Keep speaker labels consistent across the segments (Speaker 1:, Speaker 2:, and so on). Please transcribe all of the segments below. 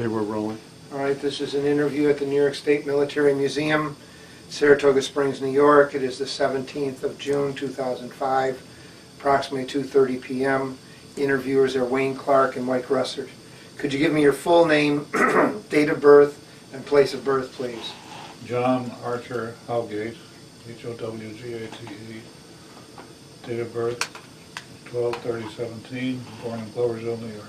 Speaker 1: Okay, we're rolling.
Speaker 2: All right, this is an interview at the New York State Military Museum, Saratoga Springs, New York. It is the 17th of June, 2005, approximately 2:30 p.m. Interviewers are Wayne Clark and Mike Russert. Could you give me your full name, date of birth, and place of birth, please?
Speaker 3: John Archer Howgate, Howgate, date of birth 12/30/17, born in Gloversville, New York.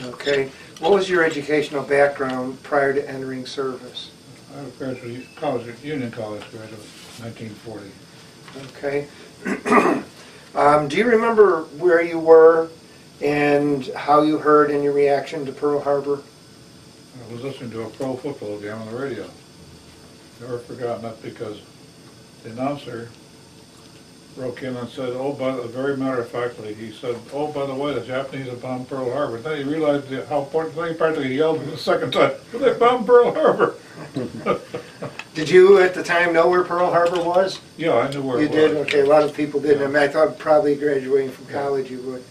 Speaker 2: Okay. What was your educational background prior to entering service?
Speaker 3: I was graduate college at Union College, graduate 1940.
Speaker 2: Okay. Do you remember where you were and how you heard any reaction to Pearl Harbor?
Speaker 3: I was listening to a pro football game on the radio. Never forgotten that because the announcer broke in and said, very matter-of-factly, he said, oh, by the way, the Japanese have bombed Pearl Harbor. Then he realized how important, then he practically yelled the second time, they bombed Pearl Harbor.
Speaker 2: Did you at the time know where Pearl Harbor was?
Speaker 3: Yeah, I knew where it was.
Speaker 2: You did? Okay, a lot of people didn't. I mean, I thought probably graduating from college you would.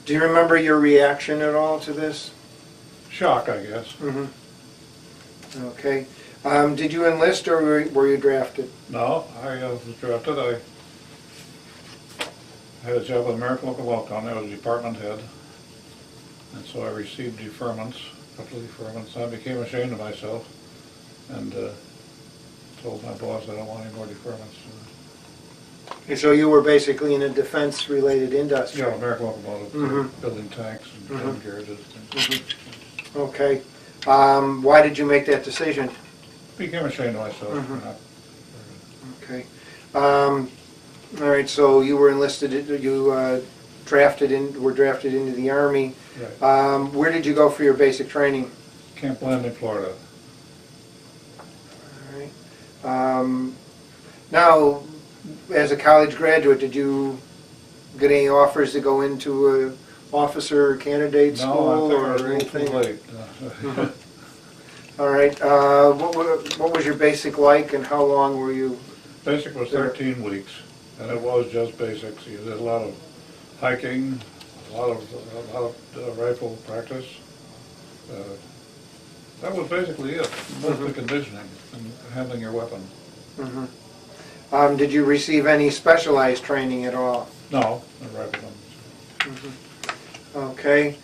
Speaker 2: Do you remember your reaction at all to this?
Speaker 3: Shock, I guess.
Speaker 2: Mm-hmm. Okay. Did you enlist or were you drafted?
Speaker 3: No, I was drafted. I had a job at American Local Welcome. I was department head. And so I received deferments, a couple of deferments. I became ashamed of myself and told my boss I don't want any more deferments.
Speaker 2: And so you were basically in a defense-related industry?
Speaker 3: Yeah, American Locomotive, building tanks and gun garages.
Speaker 2: Okay. Why did you make that decision?
Speaker 3: Became ashamed of myself.
Speaker 2: Okay. All right, so you were enlisted, you were drafted into the Army.
Speaker 3: Right.
Speaker 2: Where did you go for your basic training?
Speaker 3: Camp Landing, Florida.
Speaker 2: All right. Now, as a college graduate, did you get any offers to go into a officer candidate school or anything?
Speaker 3: No, I think I was a little too late.
Speaker 2: All right. What was your basic like, and how long were you?
Speaker 3: Basic was 13 weeks, and it was just basics. You did a lot of hiking, a lot of rifle practice. That was basically it. Mostly conditioning and handling your weapon.
Speaker 2: Did you receive any specialized training at all?
Speaker 3: No, the rifleman.
Speaker 2: Okay.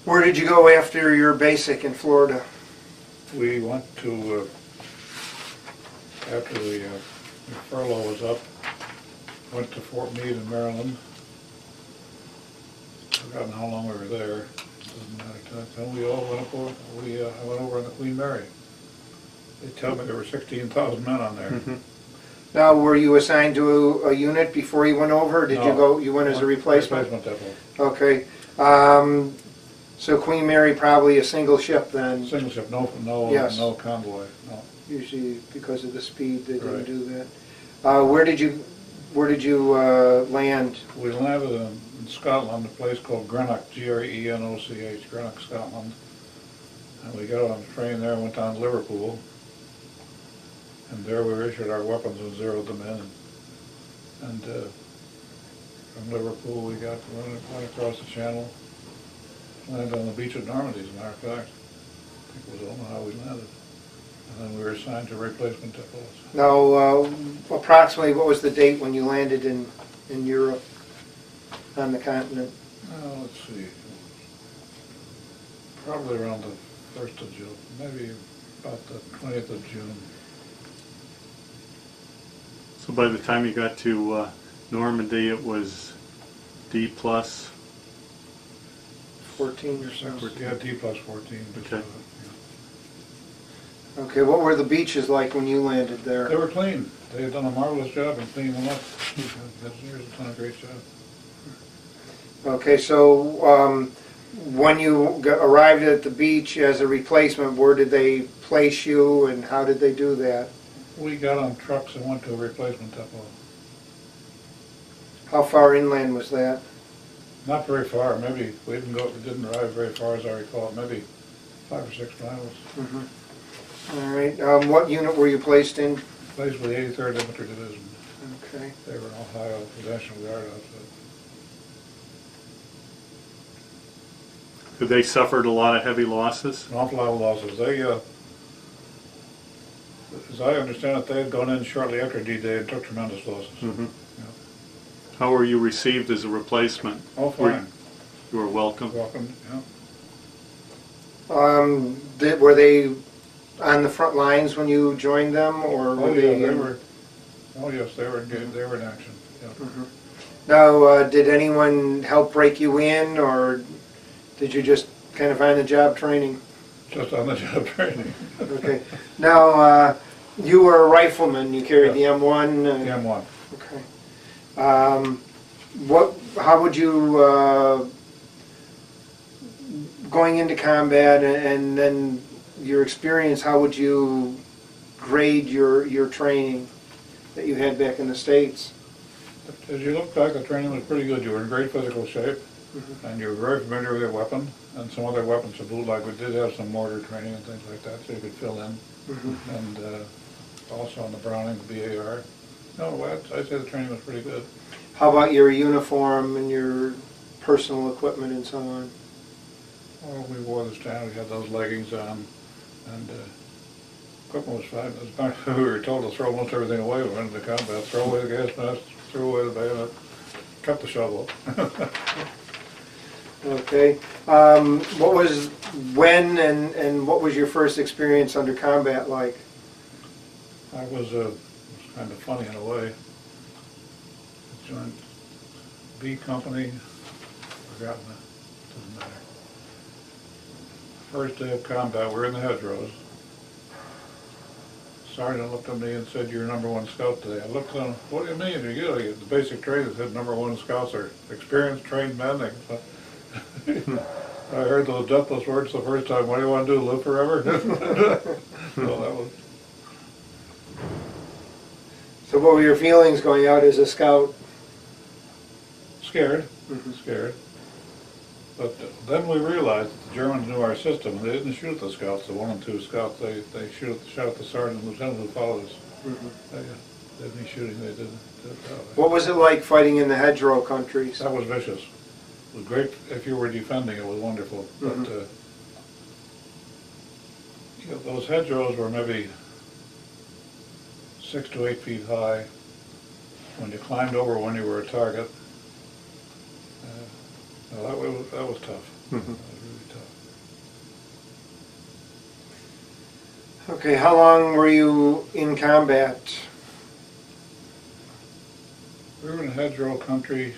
Speaker 2: Where did you go after your basic in Florida?
Speaker 3: We went to, after the furlough was up, went to Fort Meade in Maryland. Forgotten how long we were there. Doesn't matter. Then we all went up over, I went over on the Queen Mary. They tell me there were 16,000 men on there.
Speaker 2: Now, were you assigned to a unit before you went over, or did you go? You went as a replacement?
Speaker 3: Replacement depot.
Speaker 2: Okay. So Queen Mary probably a single ship then.
Speaker 3: Single ship, no convoy, no.
Speaker 2: Usually because of the speed they didn't
Speaker 3: Right.
Speaker 2: do that. Where did you land?
Speaker 3: We landed in Scotland, a place called Greenock, Grenoch, Greenock, Scotland. And we got on the train there and went down to Liverpool. And there we were issued our weapons and zeroed them in. And from Liverpool we went across the channel, landed on the beach at Normandy, as a matter of fact. I think it was Omaha we landed. And then we were assigned to replacement depots.
Speaker 2: Now, approximately what was the date when you landed in Europe, on the continent?
Speaker 3: Let's see. Probably around the 1st of June, maybe about the 20th of June.
Speaker 1: So by the time you got to Normandy, it was D plus?
Speaker 2: 14 or so.
Speaker 3: Yeah, D plus 14.
Speaker 1: Okay.
Speaker 2: Okay, what were the beaches like when you landed there?
Speaker 3: They were clean. They had done a marvelous job in cleaning them up. The engineers have done a great job.
Speaker 2: Okay, so when you arrived at the beach as a replacement, where did they place you and how did they do that?
Speaker 3: We got on trucks and went to a replacement depot.
Speaker 2: How far inland was that?
Speaker 3: Not very far, maybe. We didn't drive very far as I recall, maybe 5 or 6 miles.
Speaker 2: All right, what unit were you placed in?
Speaker 3: Placed with the 83rd Infantry Division.
Speaker 2: Okay.
Speaker 3: They were in Ohio, the National Guard outfit.
Speaker 1: They suffered a lot of heavy losses?
Speaker 3: An awful lot of losses. They, as I understand it, they had gone in shortly after D-Day and took tremendous losses.
Speaker 1: Mm-hmm.
Speaker 3: Yeah.
Speaker 1: How were you received as a replacement?
Speaker 3: Oh, fine.
Speaker 1: You were welcome?
Speaker 3: Welcome, yeah.
Speaker 2: Were they on the front lines when you joined them, or were
Speaker 3: Oh,
Speaker 2: they?
Speaker 3: yeah, they were. Oh, yes, they were engaged. They were in action. Yeah.
Speaker 2: Mhm. Now, did anyone help break you in, or did you just kind of on-the-job training?
Speaker 3: Just on the job training.
Speaker 2: Okay. Now, you were a rifleman. You carried the M1.
Speaker 3: The M1.
Speaker 2: Okay. How would you, going into combat and then your experience, how would you grade your training that you had back in the States?
Speaker 3: As you look back, the training was pretty good. You were in great physical shape, and you were very familiar with your weapon, and some other weapons to boot, like we did have some mortar training and things like that, so you could fill in. And also on the Browning, the BAR. No, I'd say the training was pretty good.
Speaker 2: How about your uniform and your personal equipment and so on?
Speaker 3: Well, we wore the stand, we had those leggings on, and equipment was fine. As a matter of fact, we were told to throw almost everything away when we went into combat. Throw away the gas mask, throw away the bayonet, cut the shovel.
Speaker 2: Okay. When and what was your first experience under combat like?
Speaker 3: I was kind of funny in a way. I joined B Company, forgotten it, doesn't matter. First day of combat, we're in the hedgerows. Sergeant looked at me and said, "You're #1 scout today." I looked at him, "What do you mean? You get the basic training said #1 scouts are experienced, trained men." I heard those deathless words the first time. What do you want to do, live forever? So that was.
Speaker 2: So what were your feelings going out as a scout?
Speaker 3: Scared, scared. But then we realized that the Germans knew our system. They didn't shoot at the scouts, the 1 and 2 scouts. They shot at the sergeant and lieutenant who followed us. They did any shooting. They didn't.
Speaker 2: What was it like fighting in the hedgerow countries?
Speaker 3: That was vicious. It was great if you were defending. It was wonderful. But you know, those hedgerows were maybe 6 to 8 feet high. When you climbed over one, you were a target. That was tough. That was really tough.
Speaker 2: Okay, how long were you in combat?
Speaker 3: We were in hedgerow country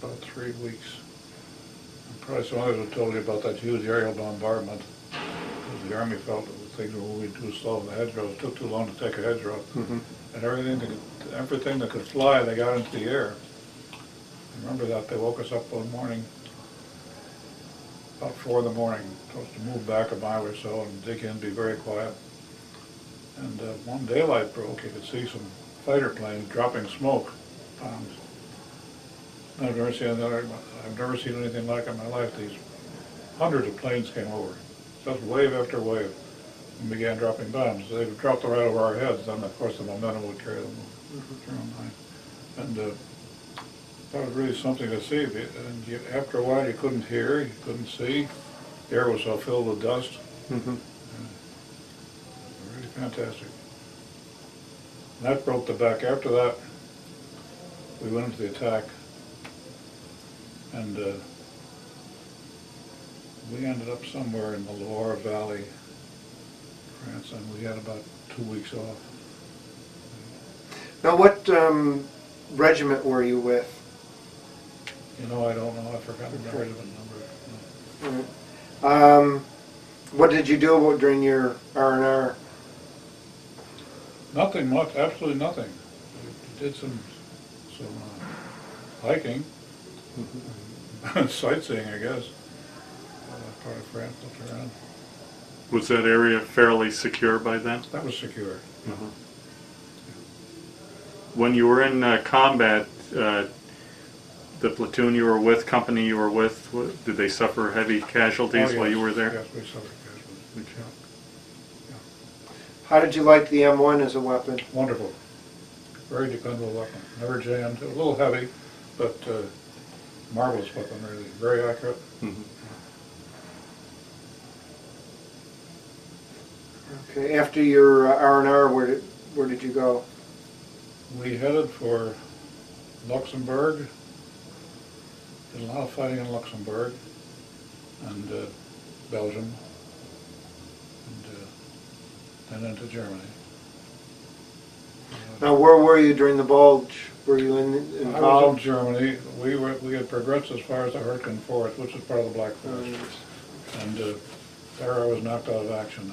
Speaker 3: about 3 weeks. And probably some others have told you about that huge aerial bombardment. Because the Army felt that things were moving too slow in the hedgerows. It took too long to take a hedgerow. And everything that could fly, they got into the air. I remember that they woke us up one morning, about 4 in the morning, told us to move back a mile or so and dig in, be very quiet. And when daylight broke, you could see some fighter planes dropping smoke bombs. I've never seen anything like it in my life. These hundreds of planes came over, just wave after wave, and began dropping bombs. They would drop them right over our heads. Then, of course, the momentum would carry them through the night. And that was really something to see. And after a while, you couldn't hear, you couldn't see. The air was so filled with dust. Really fantastic. And that broke the back. After that, we went into the attack. And we ended up somewhere in the Loire Valley, France, and we had about 2 weeks off.
Speaker 2: Now, what regiment were you with?
Speaker 3: You know, I don't know. I forgot the regiment number.
Speaker 2: What did you do during your R&R?
Speaker 3: Nothing much. Absolutely nothing. We did some hiking, sightseeing, I guess. Part of France, looked around.
Speaker 1: Was that area fairly secure by then?
Speaker 3: That was secure.
Speaker 1: When you were in combat, the platoon you were with, company you were with, did they suffer heavy casualties while you were there?
Speaker 3: Yes, we suffered casualties. Yeah.
Speaker 2: How did you like the M1 as a weapon?
Speaker 3: Wonderful. Very dependable weapon. Never jammed. A little heavy, but marvelous weapon, really. Very accurate.
Speaker 2: Okay, after your R&R, where did you go?
Speaker 3: We headed for Luxemburg. Did a lot of fighting in Luxemburg and Belgium, and then into Germany.
Speaker 2: Now, where were you during the Bulge? Were you
Speaker 3: I was in
Speaker 2: involved?
Speaker 3: Germany. We had progressed as far as the Hurtegen Forest, which is part of the Black Forest, and there I was knocked out of action.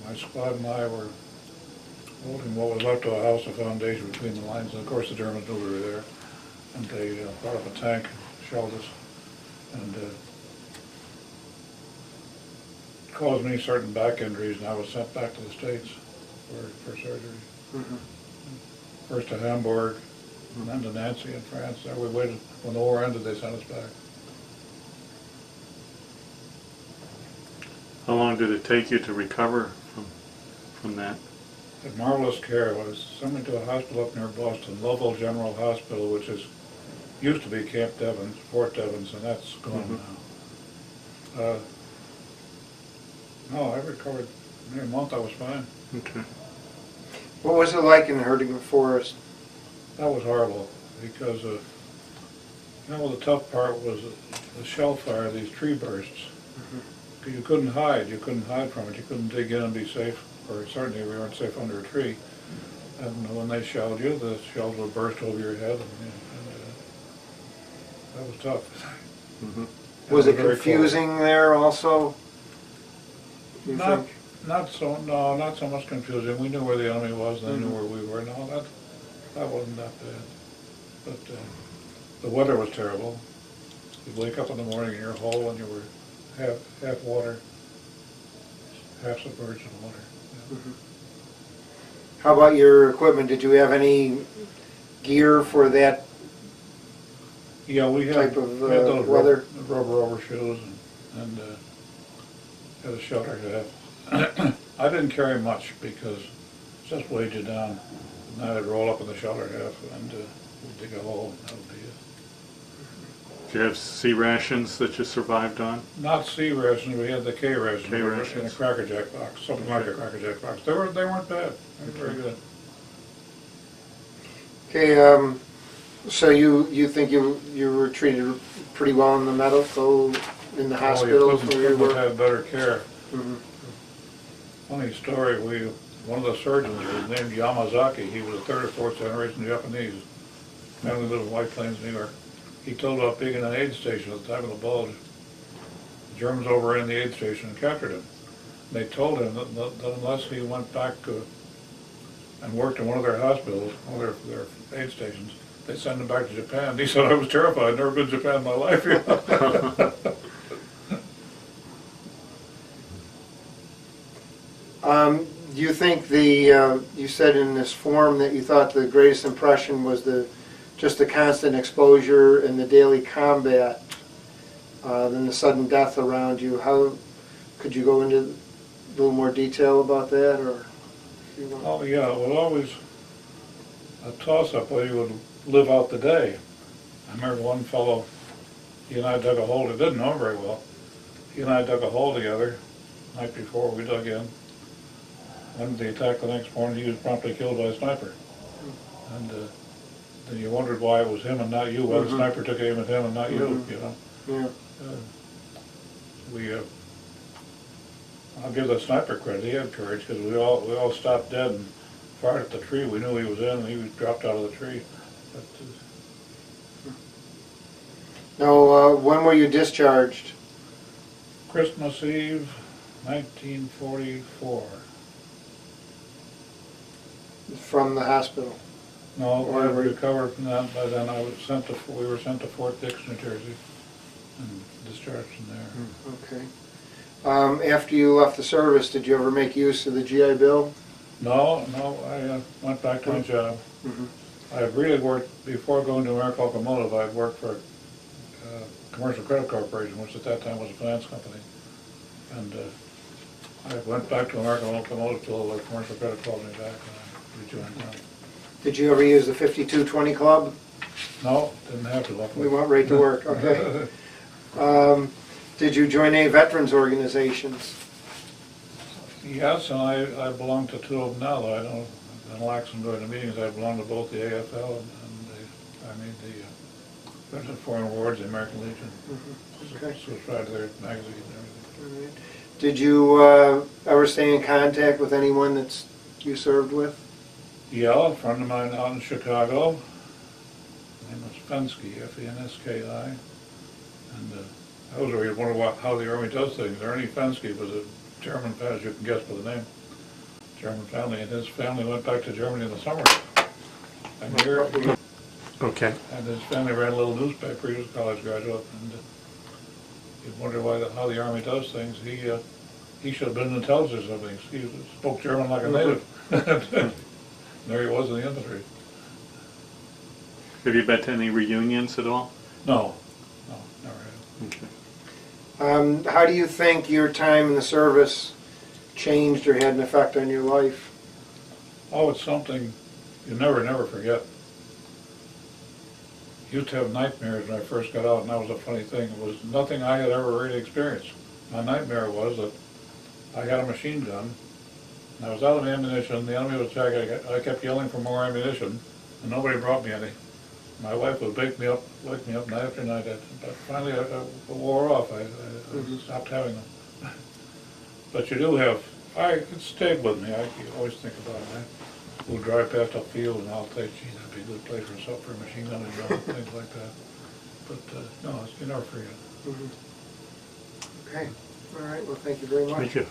Speaker 3: My squad and I were holding what was left of a house, a foundation between the lines, and of course the Germans knew we were there, and they brought up a tank, shelled us, and caused me certain back injuries, and I was sent back to the States for surgery.
Speaker 2: Mhm.
Speaker 3: First to Hamburg, and then to Nancy in France. There we waited. When the war ended, they sent us back.
Speaker 1: How long did it take you to recover from that?
Speaker 3: Had marvelous care. I was sent me to a hospital up near Boston, Naval General Hospital, which used to be Camp Devens, Fort Devens, and that's gone now. No, I recovered. In a month I was fine.
Speaker 1: Okay.
Speaker 2: What was it like in the Hurtegen Forest?
Speaker 3: That was horrible because, the tough part was the shell fire, these tree bursts. You couldn't hide. You couldn't hide from it. You couldn't dig in and be safe, or certainly we weren't safe under a tree. And when they shelled you, the shells would burst over your head, and that was tough.
Speaker 1: Mm-hmm.
Speaker 2: Was it
Speaker 3: very
Speaker 2: confusing there also? You
Speaker 3: Not,
Speaker 2: think?
Speaker 3: not so much confusing. We knew where the enemy was, and they knew where we were. No, that wasn't that bad. But the weather was terrible. You'd wake up in the morning in your hole, and you were half water, half submerged in water. Yeah.
Speaker 2: Mhm. How about your equipment? Did you have any gear for that
Speaker 3: Yeah, we had,
Speaker 2: type of
Speaker 3: we had those
Speaker 2: weather?
Speaker 3: rubber overshoes and had a shelter half. I didn't carry much because it just weighed you down. And I'd roll up in the shelter half and dig a hole, and that would be it.
Speaker 1: Did you have sea rations that you survived on?
Speaker 3: Not C rations, we had the K rations.
Speaker 1: K
Speaker 3: They were
Speaker 1: rations.
Speaker 3: in a Cracker Jack box, something like a Cracker Jack box. They weren't bad. They were very good.
Speaker 2: Okay, so you think you were treated pretty well in the medical, in the hospitals where you
Speaker 3: couldn't
Speaker 2: were?
Speaker 3: have better care.
Speaker 2: Mhm.
Speaker 3: Funny story, one of the surgeons was named Yamazaki. He was a third or fourth generation Japanese. Family lived in White Plains, New York. He told about being in an aid station at the time of the Bulge. The Germans overran the aid station and captured him. They told him that unless he went back and worked in one of their hospitals, one of their aid stations, they sent him back to Japan. He said, I was terrified. I'd never been to Japan in my life.
Speaker 2: Do you think you said in this form that you thought the greatest impression was just the constant exposure and the daily combat, than the sudden death around you? How could you go into a little more detail about that, or? If you want?
Speaker 3: Oh yeah, it was always a toss-up whether you would live out the day. I remember one fellow, he and I dug a hole, he didn't know him very well. He and I dug a hole together the night before we dug in. Went to the attack the next morning, he was promptly killed by a sniper. And then you wondered why it was him and not you, why the sniper took aim at him and not you, you know.
Speaker 2: Yeah.
Speaker 3: I'll give the sniper credit, he had courage, because we all stopped dead and fired at the tree. We knew he was in, and he was dropped out of the tree. But,
Speaker 2: Now, when were you discharged?
Speaker 3: Christmas Eve, 1944.
Speaker 2: From the hospital?
Speaker 3: No, I
Speaker 2: Or-
Speaker 3: recovered from that. By then, we were sent to Fort Dix, New Jersey, and discharged from there.
Speaker 2: Okay. After you left the service, did you ever make use of the GI Bill?
Speaker 3: No, I went back to my job.
Speaker 2: Mhm.
Speaker 3: I had really worked, before going to American Locomotive, I had worked for Commercial Credit Corporation, which at that time was a finance company. And I went back to American Locomotive till the Commercial Credit called me back and I rejoined them.
Speaker 2: Did you ever use the 5220 Club?
Speaker 3: No, didn't have to, luckily.
Speaker 2: We went right to work, okay. Did you join any veterans organizations?
Speaker 3: Yes, and I belong to two of them now, though I don't, in Luxemburg, the meetings, I belong to both the AFL and I made the Veteran Foreign Awards, the American Legion.
Speaker 2: Okay.
Speaker 3: Subscribed to their magazine and everything.
Speaker 2: All right. Did you ever stay in contact with anyone that's you served with?
Speaker 3: Yeah, a friend of mine out in Chicago, his name was Fenski, F-E-N-S-K-I, and I was always wondering how the Army does things. Ernie Fenski was a German, as you can guess by the name, German family, and his family went back to Germany in the summer. And here,
Speaker 1: Okay.
Speaker 3: and his family ran a little newspaper. He was a college graduate, and you wonder how the Army does things. He should have been in intelligence or something. He spoke German like a native. There he was in the infantry.
Speaker 1: Have you been to any reunions at all?
Speaker 3: No, never had.
Speaker 1: Okay.
Speaker 2: How do you think your time in the service changed or had an effect on your life?
Speaker 3: Oh, it's something you never forget. Used to have nightmares when I first got out, and that was a funny thing. It was nothing I had ever really experienced. My nightmare was that I had a machine gun, and I was out of ammunition. The enemy was attacking. I kept yelling for more ammunition, and nobody brought me any. My wife would wake me up night after night. But finally, I wore off. I stopped having them. But you do have. It stayed with me. I always think about it. We'll drive past a field, and I'll say, "Gee, that'd be a good place for a machine gun and things like that." But no, you never forget.
Speaker 2: Okay. All right. Well, thank you very much.
Speaker 1: Thank you.